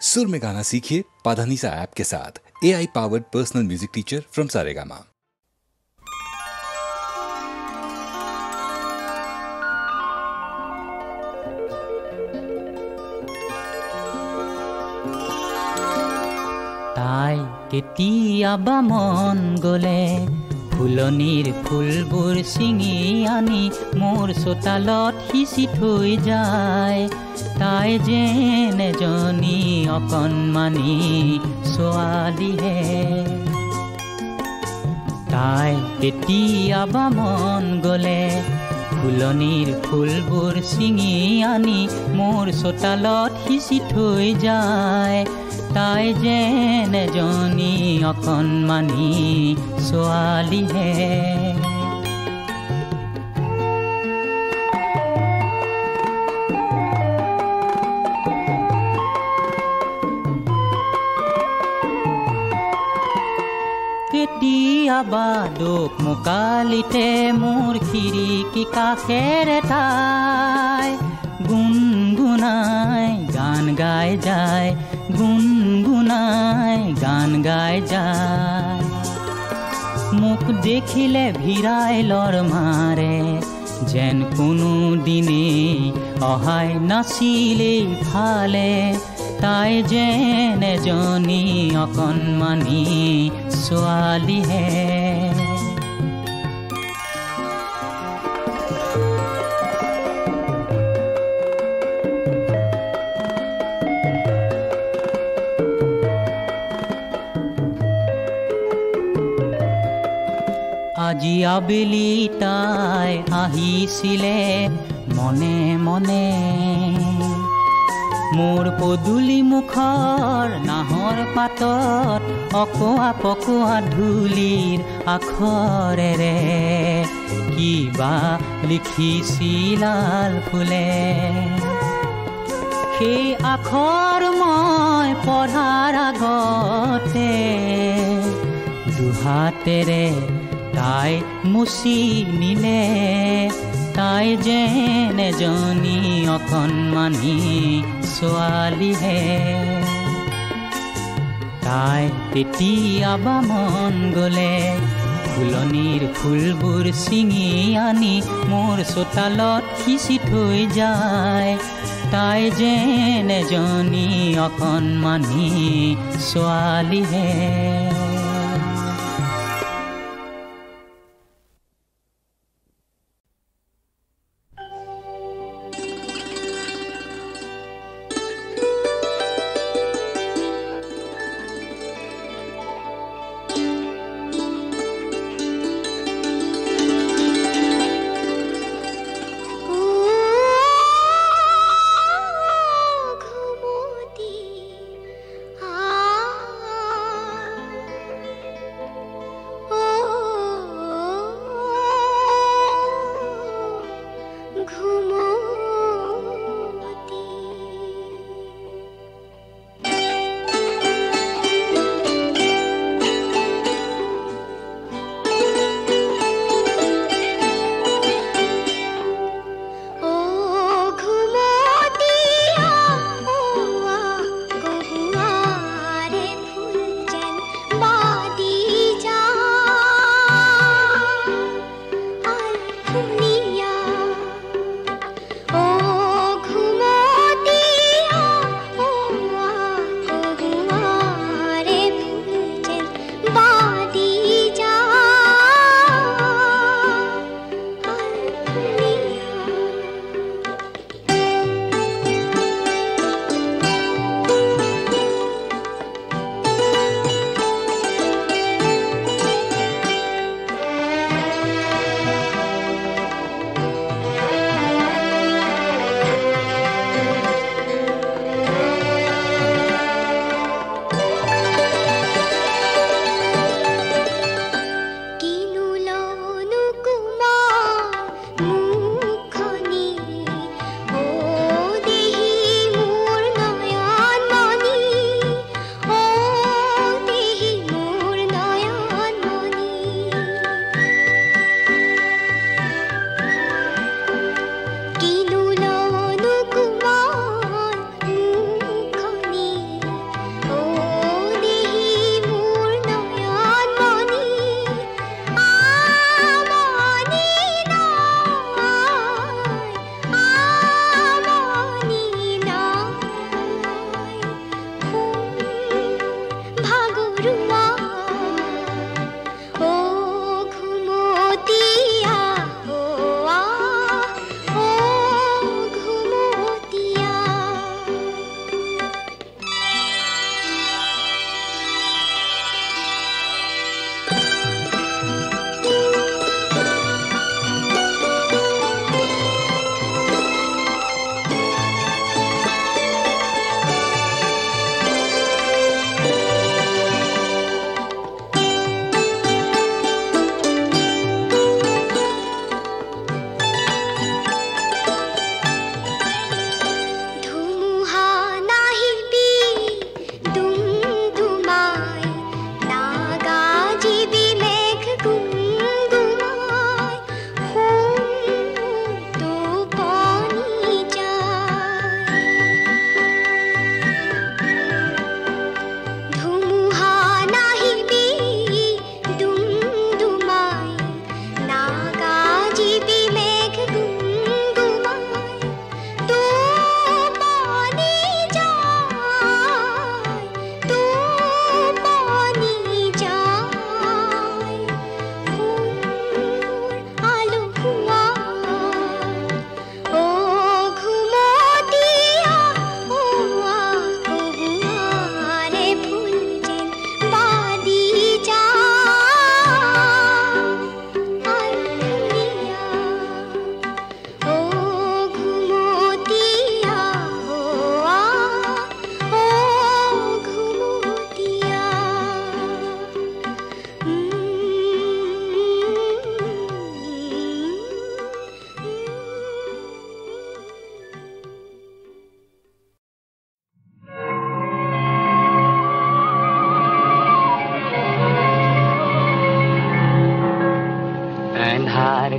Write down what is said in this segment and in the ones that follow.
सुर में गाना सीखिए पाधानीसा ऐप के साथ। AI powered personal music teacher from Saregama. তাই কেতিয়াবা মন গলে ফুলনিৰ ফুলবোৰ ছিঙি আনি মোৰ চোতালত সিঁচি থৈ যায়। তাই যেন এজনী অকণমানি ছোৱালীহে। তাই কেতিয়াবা মন গলে ফুলনিৰ ফুলবোৰ ছিঙি আনি মোৰ চোতালত সিঁচি থৈ যায়। তাই যেন এজনী অকণমানি ছোৱালীহে। কেতিয়াবা দুখ মোকালিতে মোৰ খিৰিকী কাষেৰে তাই গুণগুণাই গান গাই যায়, গুণগুণাই গান গাই যায়। মোক দেখিলে ভিৰাইলৰ মাৰে, যেন কোনো দিনে অহাই নাছিলেই ফালে। তাই যেন এজনী অকণমানি ছোৱালীহে। আজি আবেলি তাই আহিছিলে মনে মনে, মোৰ পদূলি মুখৰ নাহৰ পাতত অকোৱা পকোৱা ধূলিৰ আখৰেৰে কিবা লিখিছিলাল ফুলে। সেই আখৰ মই পঢ়াৰ আগতে দুহাতেৰে তাই মুচি নিলে। তাই যেন এজনী অকণমানি ছোৱালীহে। তাই কেতিয়াবা মন গলে ফুলনিৰ ফুলবোৰ ছিঙি আনি মোৰ চোতালত সিঁচি থৈ যায়। তাই যেন এজনী অকণমানি ছোৱালীহে।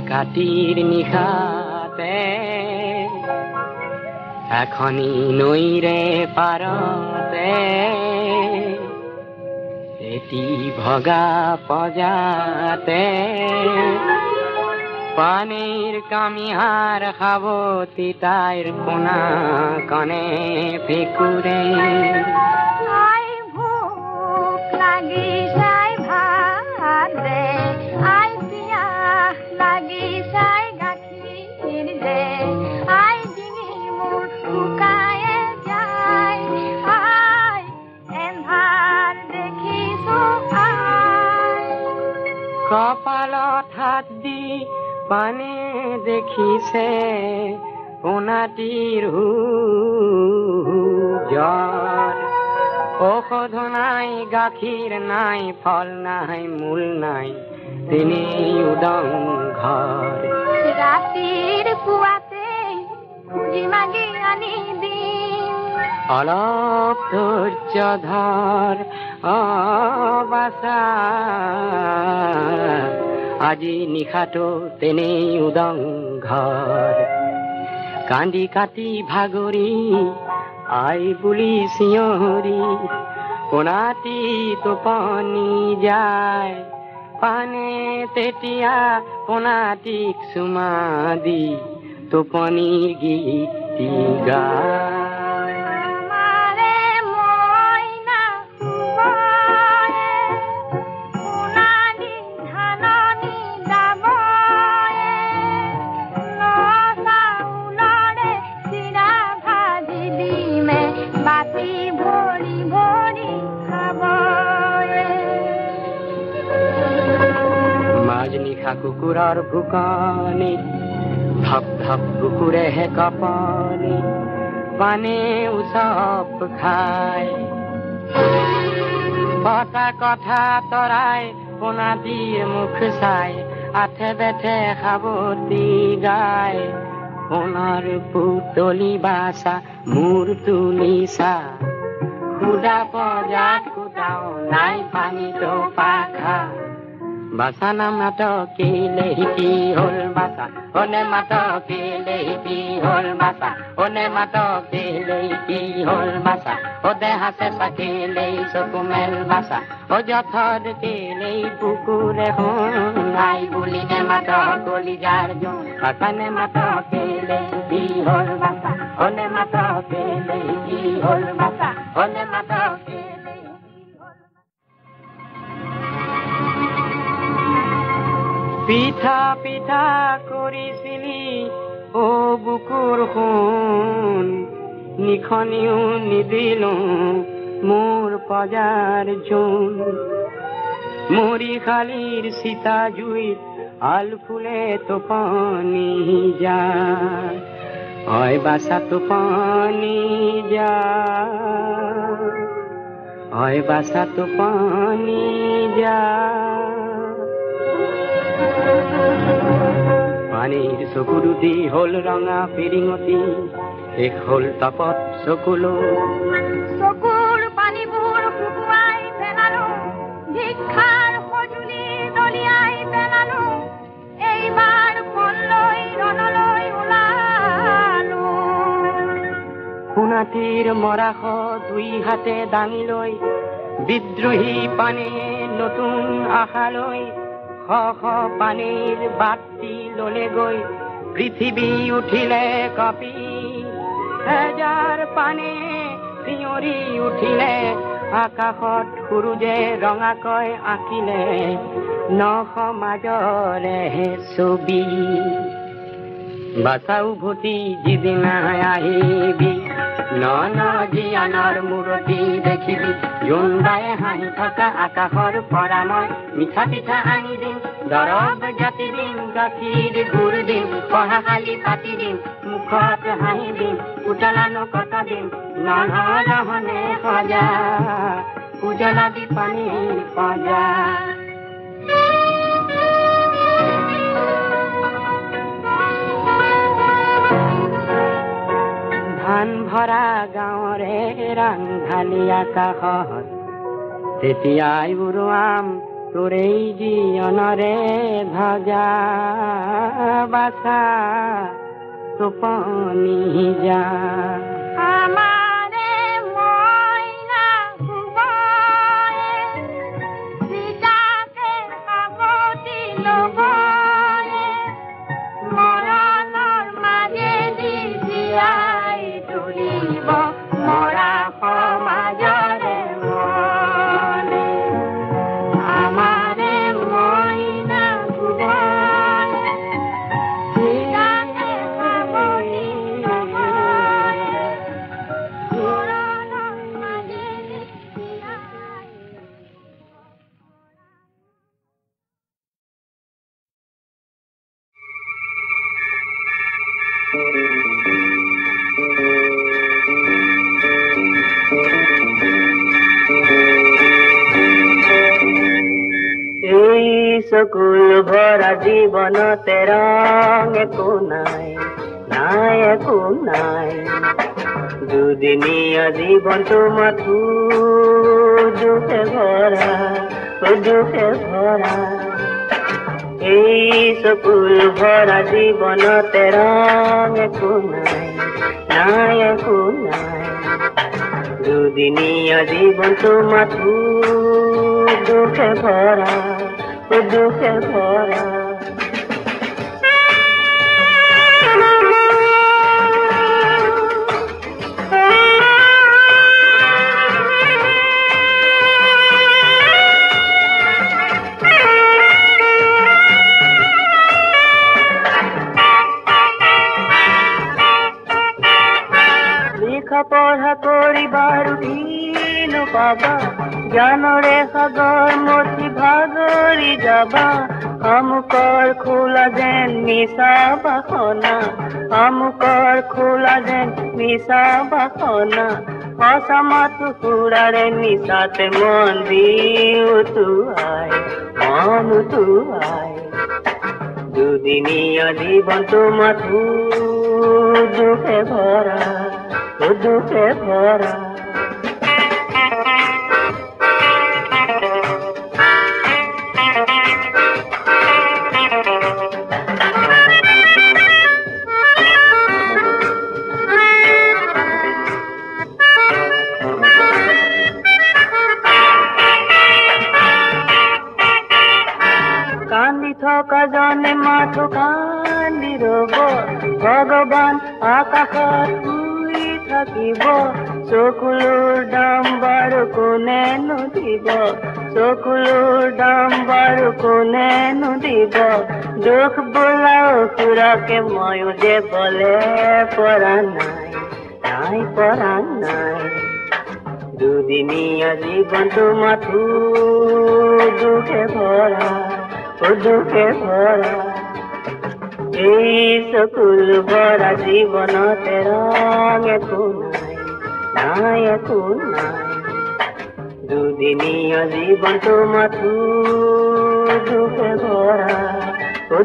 কাটিৰ নিশাতে এখনি নৈৰে পাৰতে এটি ভগা পজাতে পানীৰ কামিহাৰ খাবতি তাইৰ কোনা কনে ফেকুৰে কপালত হাত দি পানে দেখিছে কোনাটিৰ জ্বৰ ঔষধ নাই গাখীৰ নাই ফল নাই মূল নাই তিনি উদং ঘৰ ৰাতিৰ পুৱাতে খুজি মাগি আনি দিম অলপ ধৈৰ্য ধৰ বাছা আজি নিশাটো তেনেই উদং ঘৰ কান্দি কাটি ভাগৰি আই বুলি চিঞৰি কোনাটি টোপনি যায় পানে তেতিয়া কোনাটিক চুমা দি টোপনিৰ গীতি গায় কুকুৰৰ ভুকনি ধপ ধপ কুকুৰেহে কপনি পানে উচপ খায় পতা কথা তৰাই কোনাটিৰ মুখ চাই আঠে বেঠে খাবতি গায় সোণৰ পুতলি বাছা মূৰ তুলিছা খুদা পজাত কুটাও নাই পানীতো পাখা বাসা নাম নাটকিলে কি হল বাসা ওনে মাটকিলে কি হল বাসা ওনে মাটকিলে কি হল বাসা ও দেহাতে সাকিলে চকুমেল বাসা ও যথর কিলে পুকুরে হন নাই বুলি নে মাটকলি যার জন বাসানে মাটকিলে কি হল বাসা ওনে মাটকিলে কি হল বাসা ওনে মাটকিলে পিঠা পিঠা কৰিছিলি ও বুকুৰ সোণ নিখনিও নিদিলো মোৰ পজাৰ জোন মৰি খালিৰ সীতা জুইত আল ফুলে টোপনি যা হয় বাছা টোপনি যা হয় বাছা টোপনি যা পানীৰ চকুৰুটি হল ৰঙা ফিৰিঙতি শেষ হল তাপত চকুলো চকুৰ পানীবোৰ শুকুৱাই পেলালো ভিক্ষাৰ সজুলি দলিয়াই পেলালো এইবাৰ ফললৈ ৰণলৈ ওলালো সোণাটিৰ মৰাশ দুই হাতে দাঙি লৈ বিদ্ৰোহী পানীয়ে নতুন আশালৈ শ পানীৰ বাতি ললে গৈ পৃথিৱী উঠিলে কপি হেজাৰ পানী চিঞৰি উঠিলে আকাশত সূৰুজে ৰঙাকৈ আঁকিলে নশ মাজৰে ছবি বাছা উভতি যিদিনা আহিবি নন জীয়ানৰ মূৰতি দেখিবি জোনবায়ে হাঁহি থকা আকাশৰ পৰা মই মিঠা পিঠা আনি দিম দৰৱ জাতি দিম গাখীৰ গুৰ দিম পঢ়াশালি পাতি দিম মুখত হাঁহি দিম উতলানো কথা দিম নহনে সজা উজলা দি পানীৰ পজা ধান ভৰা গাঁৱৰে ৰাংঢালি আকাশত তেতিয়াই উৰুৱাম তোৰে জীৱনৰে ভজা বাছা টোপনি যা আমাৰে মইনা শুবয়ে চিতাকে সাৱটি ল'বয়ে মৰণৰ মাজেদি জীয়াই তুলিব মৰা সমাজৰে মনে আমাৰে মইনা শুবয়ে চিতাকে সাৱটি ল'বয়ে মৰণৰ মাজেদি জীয়াই এই চকুল ভৰা জীৱনতে ৰং একো নাই নাই একো নাই দুদিনীয়া জীৱনটো মাথো দুখে ভৰা দুখে ভৰা এই চকুল ভৰা জীৱনতে ৰং একো নাই নাই একো নাই দুদিনীয়া জীৱনটো মাথো দুখে ভৰা দুখে ভৰা লিখা পঢ়া কৰিবাৰ দিন পাবা জ্ঞানৰে সাগৰ মতি ভাগৰি যাবা আমুকৰ খোলা যেন মিছা বাসনা আমুকৰ খোলা যেন মিছা বাসনা সঁচা মাথো সুৰাৰে মিছাতে মন দি উটুৱাই মন উটুৱাই দুদিনীয়া জীৱনটো মাথো দুখে ভৰা দুখে ভৰা কান্দি থকা জনে মাথো কান্দি ৰব ভগৱান আকাশত শুই থাকিব চকুলোৰ দাম বাৰু কোনেনো দিব চকুলোৰ দাম বাৰু কোনেনো দিব দুখ বোলা অসুৰকে ময়ো যে বলে পৰা নাই নাই পৰা নাই দুদিনীয়া জীৱনটো মাথো দুখে ভৰা দুখে ভৰা এই চকুল ভৰা জীৱনতে ৰং একো নাই নাই একো নাই দুদিনীয়া জীৱনটো মাথো দুখে ভৰা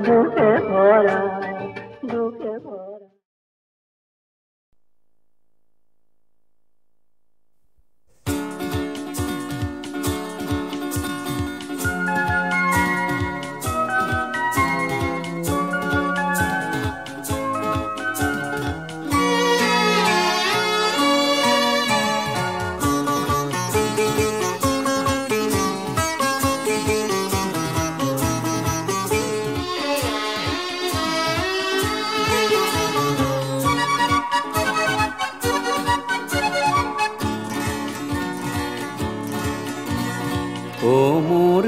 দুখে ভৰা দুখে ভৰা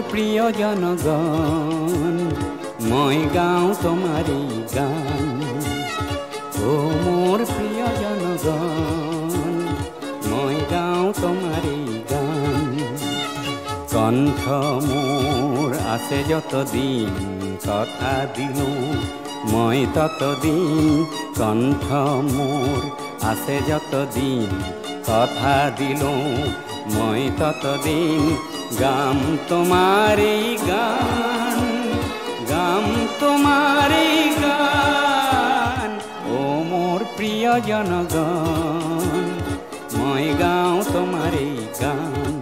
প্ৰিয় জনগণ মই গাওঁ তোমাৰে গান ও মোৰ প্ৰিয় জনগণ মই গাওঁ তোমাৰে গান কণ্ঠ মোৰ আছে যতদিন কথা দিলো মই ততদিন কণ্ঠ মোৰ আছে যতদিন কথা দিলো মই ততদিন গাম তোমাৰে গান গাম তোমাৰে গান ও মোৰ প্ৰিয় জনগণ মই গাওঁ তোমাৰে গান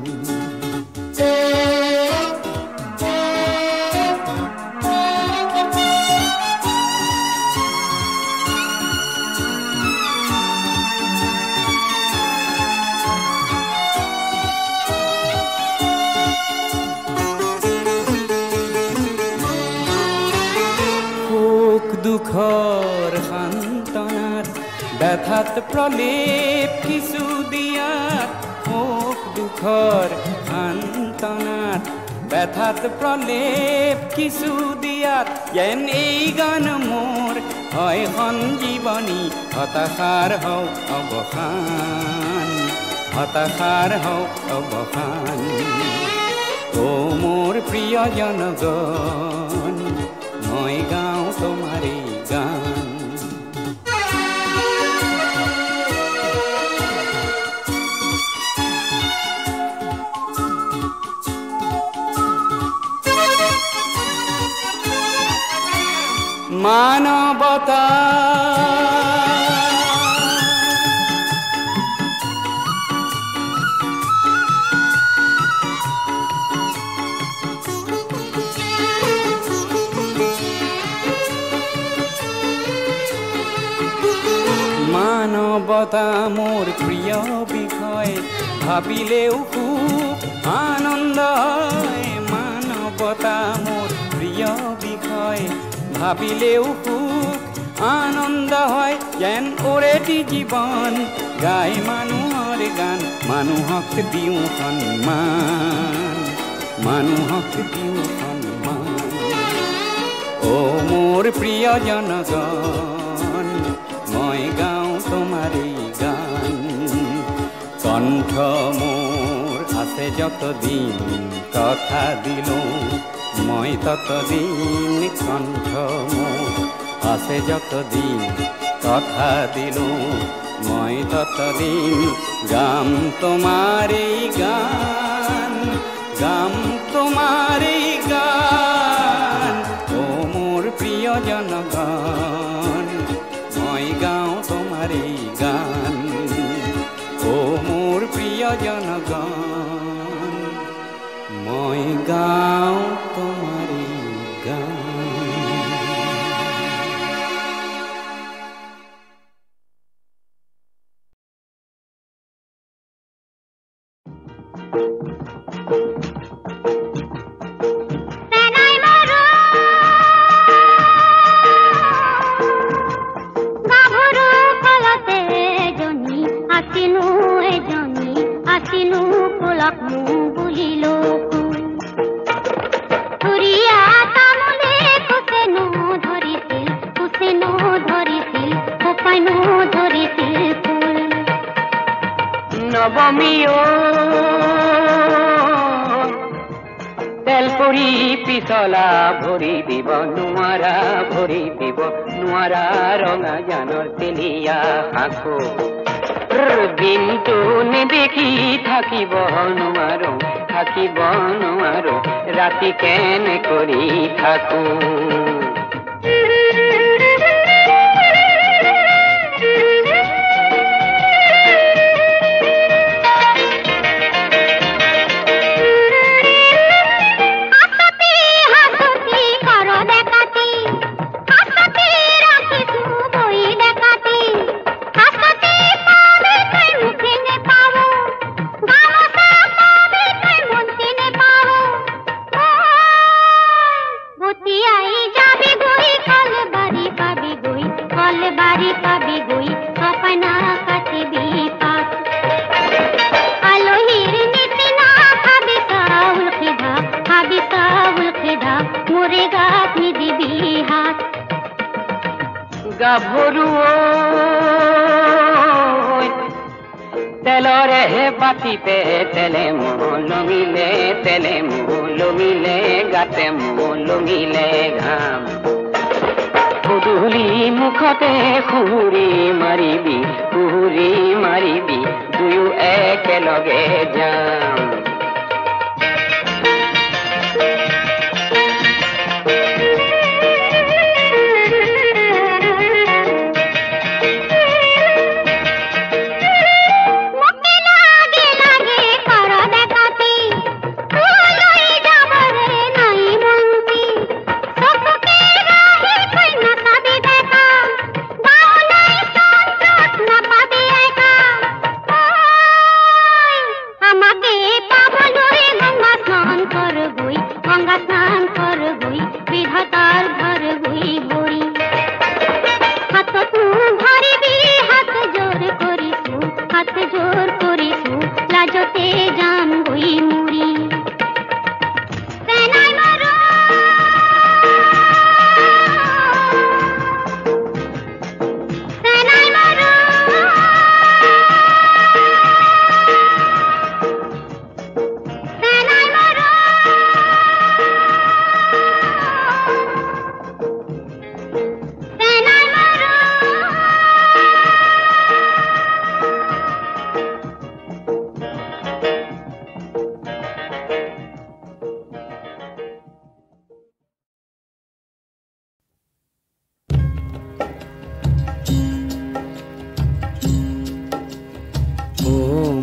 ব্যথাত প্ৰলেপ কিছু দিয়াত সুখ দুখৰ সান্তনাত ব্যথাত প্ৰলেপ কিছু দিয়াত যেন এই গান মোৰ হয় সঞ্জীৱনী হতাশাৰ হওক অৱসান হতাশাৰ হওক অৱসান ও মোৰ প্ৰিয় জনগণ মই গাওঁ তোমাৰে গান মানৱতা মানৱতা মোৰ প্ৰিয় বিষয় ভাবিলেও খুব আনন্দ হয় মানৱতা মোৰ প্ৰিয় বিষয় ভাবিলেও সুখ আনন্দ হয় যেন ওৰেটি জীৱন গাই মানুহৰ গান মানুহক দিওঁ সন্মান মানুহক দিওঁ সন্মান ও মোৰ প্ৰিয় জনগণ মই গাওঁ তোমাৰে গান কণ্ঠ মোৰ আছে যতদিন কথা দিলোঁ মই ততদিন কণ্ঠ মোৰ আছে যতদিন কথা দিলোঁ মই ততদিন গাম তোমাৰে গান গাম তোমাৰে গান ও মোৰ প্ৰিয় জনগণ মই গাওঁ তোমাৰে গান ও মোৰ প্ৰিয় জনগণ মই গাওঁ তোমাৰে গান নবমীও তেলপুৰি পিছলা ভৰি দিব নোৱাৰা ৰঙা জানৰ তেলিয়া শাখো দিনটো নেদেখি থাকিব নোৱাৰো ৰাতি কেনে কৰি থাকো গাভৰুও তেলৰে বাতিতে তেলে লমিলে গাতে লমিলে ঘাম গধূলি মুখতে সুহুৰি মাৰিবি দুয়ো একেলগে যাম আমাকে প্ৰাণ বই মুড়ি সেনাই মাৰো সেনাই মাৰো সেনাই মাৰো সেনাই মাৰো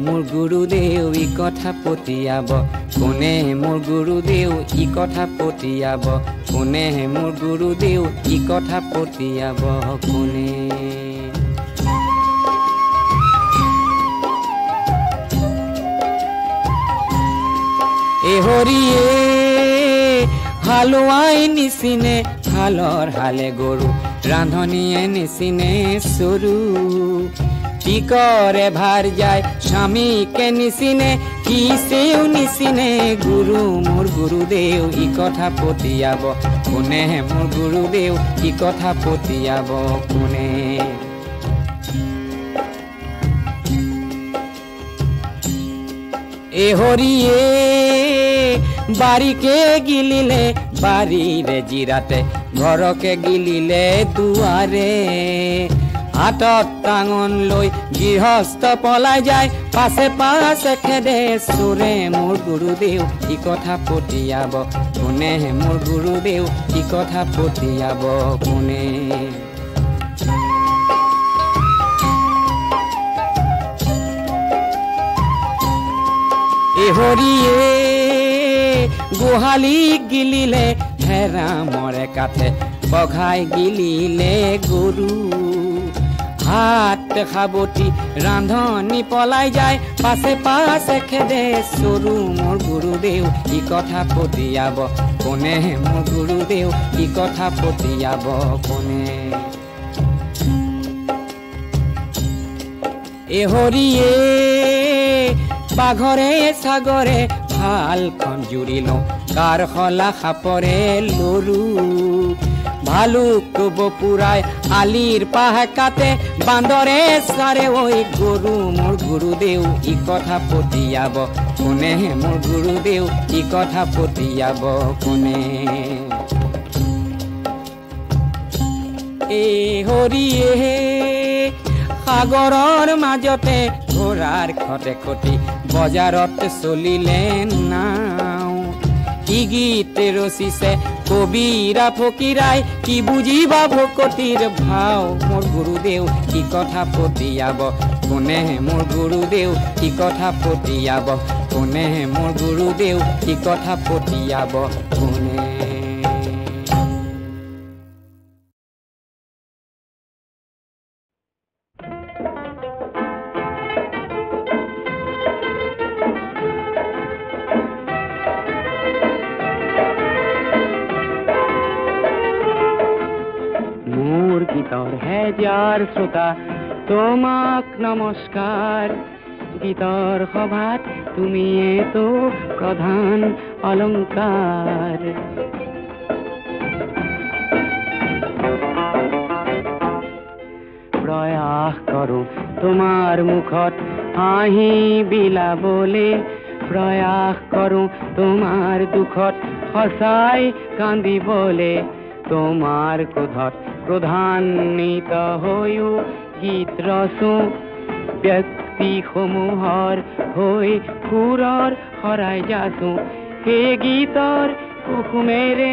মোৰ গুৰুদেউ ই কথা পতিয়াব কোনে মোৰ গুৰুদেউ ই কথা পতিয়াব কোনে মোৰ গুৰুদেউ ই কথা পতিয়াব কোনে এ হৰিয়ে হালোৱাই নিচিনে হালৰ হালে গৰু ৰান্ধনীয়ে নিচিনে চৰু কি কৰে ভাৰ যায় স্বামীকে নিচিনে কিছেও নিচিনে গুৰু মোৰ গুৰুদেউ ই কথা পতিয়াব কোনে মোৰ গুৰুদেউ ই কথা পতিয়াব কোনে এ হৰিয়ে বাৰীকে গিলিলে বাৰীৰে জিৰাতে ঘৰকে গিলিলে দুৱাৰে হাতত টাঙন লৈ গৃহস্থ পলাই যায় পাছে পাছে খেদে চোৰে মোৰ গুৰুদেউ ই কথা পতিয়াব কোনে মোৰ গুৰুদেউ ই কথা পতিয়াব কোনে এ হৰিয়ে গোহালিক গিলিলে হেৰা মৰে কাঠে বঘাই গিলিলে গৰু হাত খাবতি ৰান্ধনী পলাই যায় পাছে পাছে খেদে চৰু মোৰ গুৰুদেউ ই কথা পতিয়াব কোনে মোৰ গুৰুদেউ ই কথা পতিয়াব কোনে এ হৰিয়ে বাঘৰে সাগৰে ভালখন জুৰি লওঁ কাৰখলা খাপৰে লৰু ভালুক বপুৰাই আলিৰ পাহ কাটে বান্দৰে চাৰে ঐ গৰু মোৰ গুৰুদেউ ই কথা পতিয়াব কোনে মোৰ গুৰুদেউ ই কথা পতিয়াব কোনে এ হৰিয়ে সাগৰৰ মাজতে ঘোঁৰাৰ খটে খটি বজাৰত চলিলে নাও কি গীত ৰচিছে কবিৰা ফকিৰাই কি বুজিবা ভকতিৰ ভাও মোৰ গুৰুদেউ কি কথা পতিয়াব কোনে মোৰ গুৰুদেউ কি কথা পতিয়াব কোনে মোৰ গুৰুদেউ কি কথা পতিয়াব কোনে গীতৰ হেজাৰ শ্ৰোতা তোমাক নমস্কাৰ গীতৰ সভাত তুমিয়েতো প্ৰধান অলংকাৰ প্ৰয়াস কৰোঁ তোমাৰ মুখত হাঁহি বিলাবলে প্ৰয়াস কৰোঁ তোমাৰ দুখত সঁচাই কান্দিবলে তোমাৰ ক্ৰোধত ক্ৰোধান্বিত হৈও গীত ৰচো ব্যক্তিসমূহৰ হৈ সুৰৰ শৰাই যাচো সেই গীতৰ কুসুমেৰে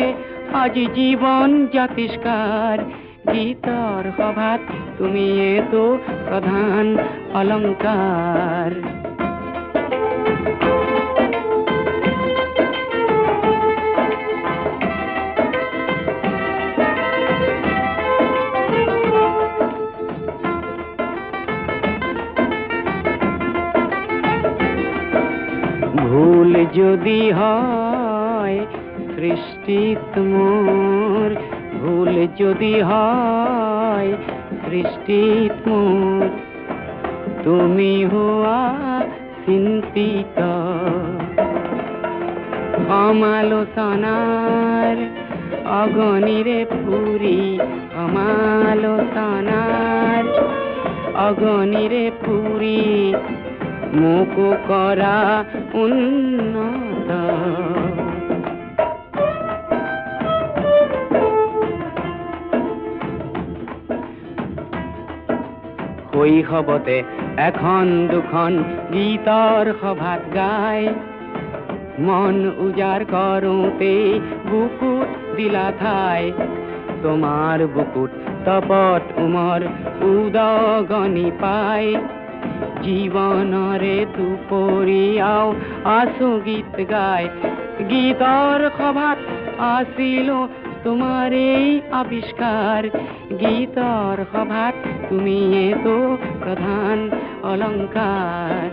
আজি জীৱন জাতিষ্কাৰ গীতৰ সভাত তুমিয়েতো প্ৰধান অলংকাৰ ভুল যদি হয় সৃষ্টিত মোৰ ভুল যদি হয় সৃষ্টিত মোৰ তুমি হুয়া চিন্তিত সমালোচনাৰ অগণিৰে পুৰি সমালোচনাৰ অগণিৰে পুৰি মোকো কৰা উন্নত শৈশৱতে এখন দুখন গীতৰ সভাত গাই মন উজাৰ কৰোঁতে বুকুত দিলা ঠাই তোমাৰ বুকুত তপত উমৰ উদগনি পাই জীৱনৰে দুপৰীয়াও আছো গীত গাই গীতৰ সভাত আছিলো তোমাৰেই আবিষ্কাৰ গীতৰ সভাত তুমিয়েতো প্ৰধান অলংকাৰ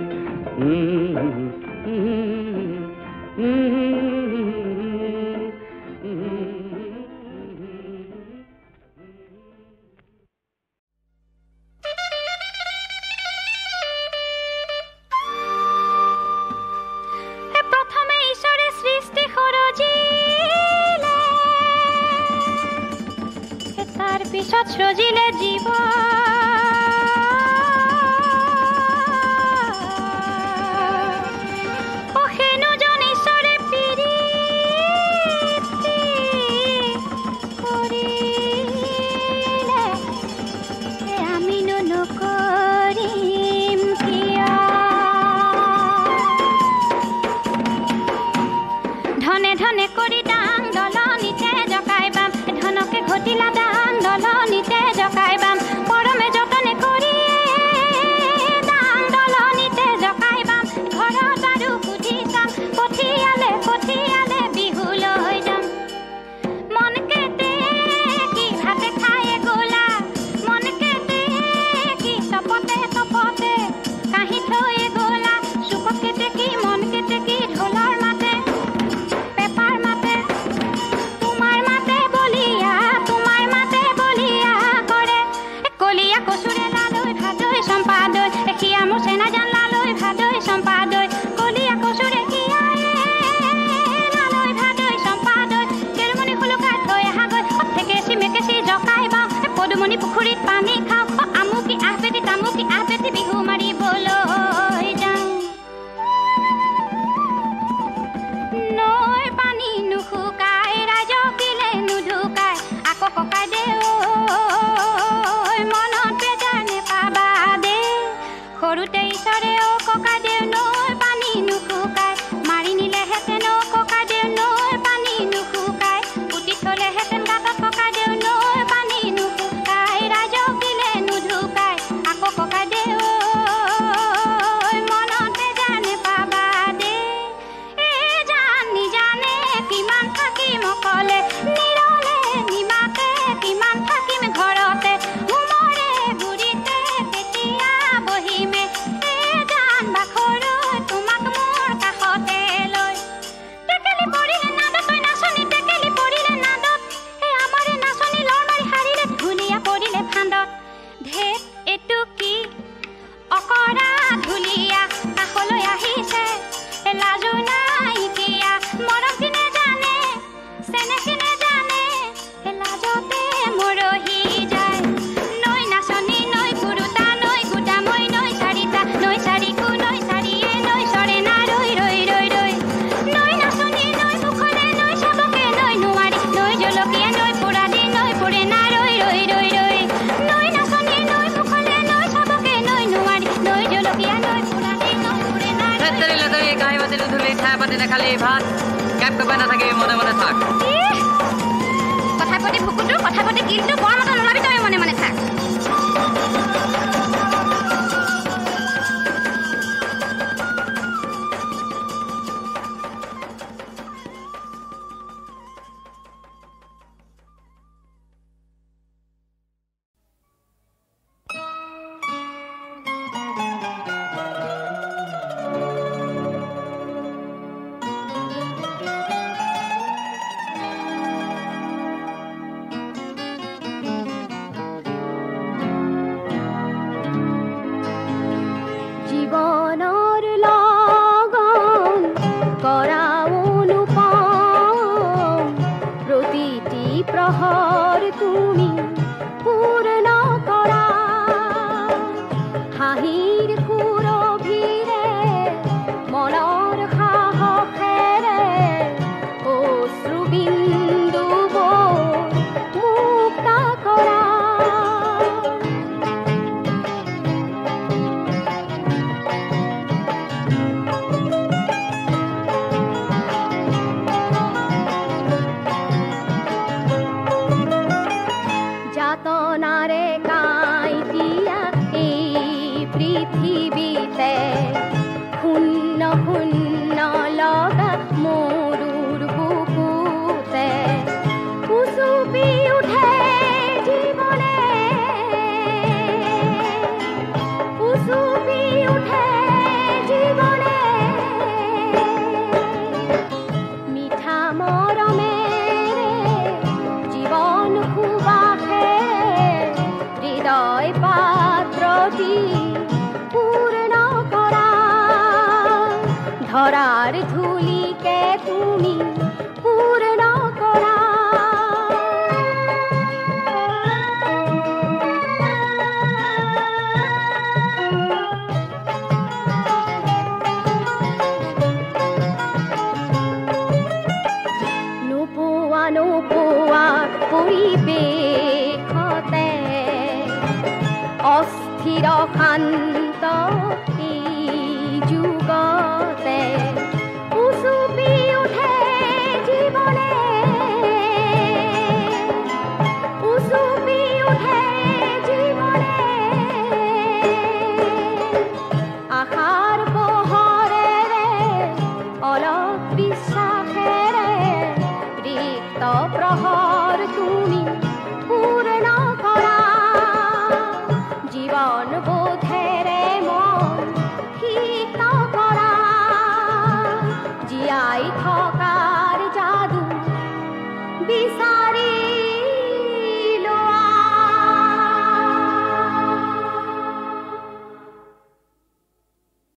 প্ৰথমে ঈশ্বৰে সৃষ্টি সৰজিলে তাৰ পিছত সজিলে জীৱ সেনুজন ঈশ্বৰে প্ৰীতি কৰিলে আমিনো নকৰিম কিয় ধনে ধনে কৰি দাং দলনিতে জকাই বাম ধনকে ঘটিলা দাং দলনিতে জকাই বাম পৰমে যতনে কৰি দাং দলনিতে জকাই বাম ঘৰত আৰু সুধি চাম পঠিয়ালে পঠিয়ালে বিহুলৈ যাম মনকে কি ভাতে খায় গোলা মনকে কি তপতে তপতে কাহি থৈ গোলা চুককে টেকি মনকে টেকি ঢোলৰ মাতে পেপাৰ মাতে তোমাৰ মাতে বলিয়া কৰে কলিয়া কচুৰে লালৈ ভাদৈ চম্পাদৈ এখিয়া মোচে নাজান লালৈ ভাদৈ চম্পাদৈ কলিয়া কচুৰে লালৈ ভাদৈ চম্পাদৈ কেৰুমণি খুলুকাই থৈ আহাগৈ থেকেচি মেকেচি জকাই বাওঁ পদুমণি পুখুৰীত পানী খাওঁ আমুকি আহপেটি তামুকি আহপেটি বিহু মাৰিবলৈ যাওঁ নৈৰ পানী নুশুকাই ৰাইজক দিলে নুঢুকাই আকৌ ককাই দে মনত বেজাৰ নেপাবা দে সৰুতে ঈশ্বৰে ককাই দে নৈৰ পানী নুশুকাই মাৰি নিলেহেঁতেন ককাই দে নৈৰ পানী নুশুকাই পুতি থলেহেঁতেন গাঁতত ককাই দে নৈৰ পানী নুশুকাই ৰাইজক দিলে নুঢুকাই আকৌ ককাই দে মনত বেজাৰ নেপাবা দে জানে কিমান থাকিম অকলে নিৰলে নিমাতে কিমান থাকিম ঘৰতে উমৰে গুৰিতে তেতিয়া বহিমে জান বাখৰৈ তোমাক মোৰ কাষতে লৈ টেকেলি পৰিলে নাদত তই নাচনি টেকেলি পৰিলে নাদত আমাৰে নাচনি লৰ মাৰি হাৰিলে ধুলীয়া পৰিলে ফান্দত ধেত এইটো কি অকৰা ধুলীয়া কাষলৈ আহিছে লাজু নাইকিয়া মৰম কিনে জানে চেনে কিনে জানে লাজতে মৰহি যায় নৈ নাচনি নৈ গুৰুতা নৈ গোটা মই নৈ চাৰিটা নৈ চাৰিকো নৈ চাৰিয়ে নৈ চৰে না ৰৈ ৰৈ ৰৈ ৰৈ নৈ নাচনি নৈ মুখলে নৈ চাবকে নৈ নোৱাৰি নৈ জলকীয়া নৈ পুৰাদি নৈ পুৰে না ৰৈ ৰৈ ৰৈ ৰৈ নৈ নাচনি নৈ মুখলে নৈ চাবকে নৈ নোৱাৰি নৈ জলকীয়া নৈ পুৰাদি নৈ পুৰে না কাঁহী বাতি নুধুলি ঠাই পাতি নাখালি ভাত কেপ কেপাই নাথাকিবি মনে মনে থাক কথা পাতি ভুকুটো কথা পাতি কিন্তু বৰ মতা নোলাবি তই মনে মনে থাক গধূলিকে তুমি পূৰ্ণ কৰা। নোপোৱা পৰিৱেশতে অস্থিৰ শান্ত যুগতে উচুপি উঠে জীৱনে, উচুপি উঠে জীৱনে। আশাৰ পোহৰেৰে অলপ বিশ্বাসেৰে ৰিক্ত প্ৰহৰ তুমি পূৰ্ণ কৰা। জীৱন বোধেৰে মন সিক্ত কৰা, জীয়াই থকা